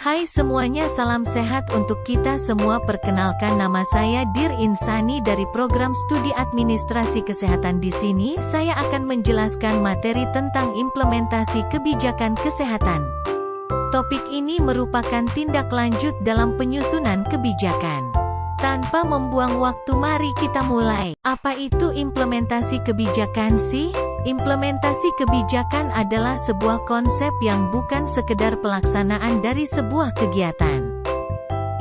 Hai semuanya, salam sehat untuk kita semua. Perkenalkan, nama saya Dir Insani dari program studi administrasi kesehatan. Di sini saya akan menjelaskan materi tentang implementasi kebijakan kesehatan. Topik ini merupakan tindak lanjut dalam penyusunan kebijakan. Tanpa membuang waktu, mari kita mulai. Apa itu implementasi kebijakan sih? Implementasi kebijakan adalah sebuah konsep yang bukan sekedar pelaksanaan dari sebuah kegiatan.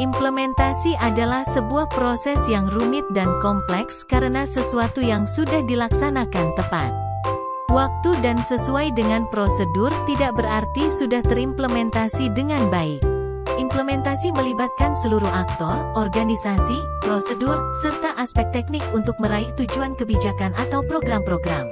Implementasi adalah sebuah proses yang rumit dan kompleks karena sesuatu yang sudah dilaksanakan tepat waktu dan sesuai dengan prosedur tidak berarti sudah terimplementasi dengan baik. Implementasi melibatkan seluruh aktor, organisasi, prosedur, serta aspek teknik untuk meraih tujuan kebijakan atau program-program.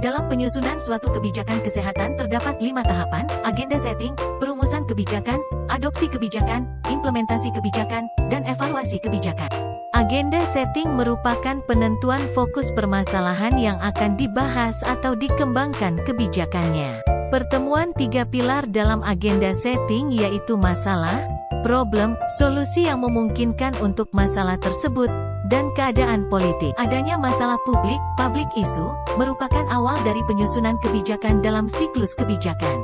Dalam penyusunan suatu kebijakan kesehatan terdapat 5 tahapan: agenda setting, perumusan kebijakan, adopsi kebijakan, implementasi kebijakan, dan evaluasi kebijakan. Agenda setting merupakan penentuan fokus permasalahan yang akan dibahas atau dikembangkan kebijakannya. Pertemuan 3 pilar dalam agenda setting yaitu masalah, problem, solusi yang memungkinkan untuk masalah tersebut, dan keadaan politik. Adanya masalah public issue, merupakan awal dari penyusunan kebijakan dalam siklus kebijakan.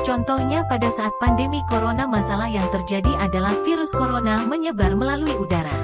Contohnya pada saat pandemi corona, masalah yang terjadi adalah virus corona menyebar melalui udara.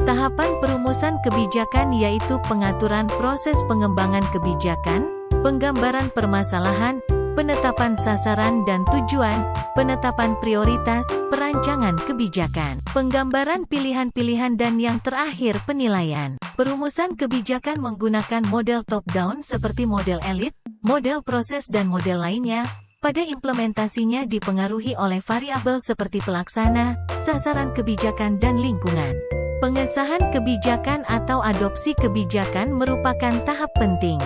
Tahapan perumusan kebijakan yaitu pengaturan proses pengembangan kebijakan, penggambaran permasalahan, penetapan sasaran dan tujuan, penetapan prioritas, perancangan kebijakan, penggambaran pilihan-pilihan, dan yang terakhir penilaian. Perumusan kebijakan menggunakan model top-down seperti model elit, model proses dan model lainnya. Pada implementasinya dipengaruhi oleh variabel seperti pelaksana, sasaran kebijakan dan lingkungan. Pengesahan kebijakan atau adopsi kebijakan merupakan tahap penting.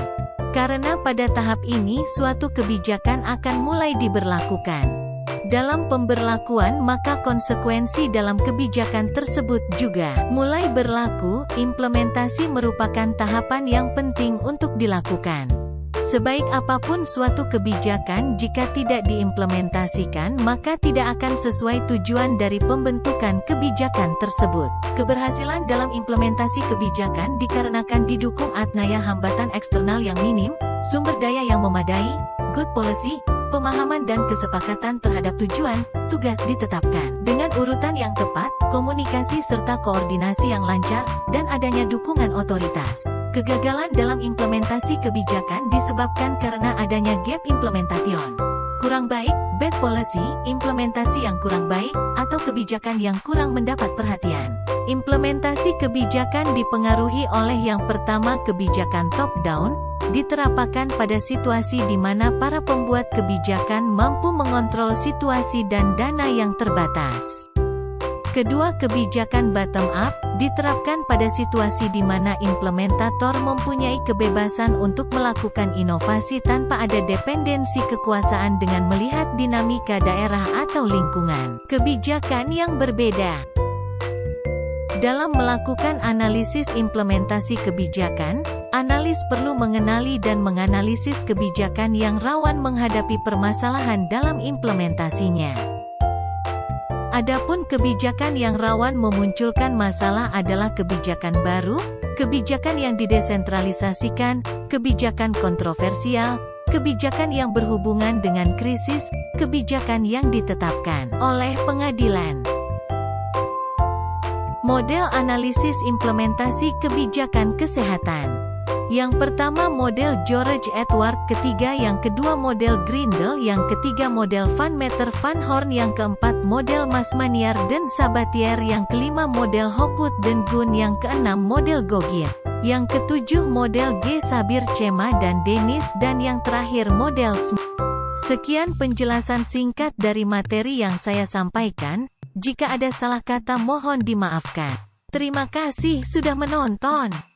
Karena pada tahap ini suatu kebijakan akan mulai diberlakukan. Dalam pemberlakuan maka konsekuensi dalam kebijakan tersebut juga mulai berlaku. Implementasi merupakan tahapan yang penting untuk dilakukan. Sebaik apapun suatu kebijakan, jika tidak diimplementasikan maka tidak akan sesuai tujuan dari pembentukan kebijakan tersebut. Keberhasilan dalam implementasi kebijakan dikarenakan didukung adanya hambatan eksternal yang minim, sumber daya yang memadai, good policy, pemahaman dan kesepakatan terhadap tujuan, tugas ditetapkan dengan urutan yang tepat, komunikasi serta koordinasi yang lancar, dan adanya dukungan otoritas. Kegagalan dalam implementasi kebijakan disebabkan karena adanya gap implementation. Kurang baik, bad policy, implementasi yang kurang baik, atau kebijakan yang kurang mendapat perhatian. Implementasi kebijakan dipengaruhi oleh yang pertama, kebijakan top-down, diterapkan pada situasi di mana para pembuat kebijakan mampu mengontrol situasi dan dana yang terbatas. Kedua, kebijakan bottom-up, diterapkan pada situasi di mana implementator mempunyai kebebasan untuk melakukan inovasi tanpa ada dependensi kekuasaan dengan melihat dinamika daerah atau lingkungan. Kebijakan yang berbeda. Dalam melakukan analisis implementasi kebijakan, analis perlu mengenali dan menganalisis kebijakan yang rawan menghadapi permasalahan dalam implementasinya. Adapun kebijakan yang rawan memunculkan masalah adalah kebijakan baru, kebijakan yang didesentralisasikan, kebijakan kontroversial, kebijakan yang berhubungan dengan krisis, kebijakan yang ditetapkan oleh pengadilan. Model analisis implementasi kebijakan kesehatan. Yang pertama model George Edward, ketiga yang kedua model Grindel, yang ketiga model Van Meter Van Horn, yang keempat model Masmanier dan Sabatier, yang kelima model Hopwood dan Gunn, yang keenam model Gogier, yang ketujuh model G. Sabir Cema dan Dennis, dan yang terakhir model Smith. Sekian penjelasan singkat dari materi yang saya sampaikan. Jika ada salah kata mohon dimaafkan. Terima kasih sudah menonton.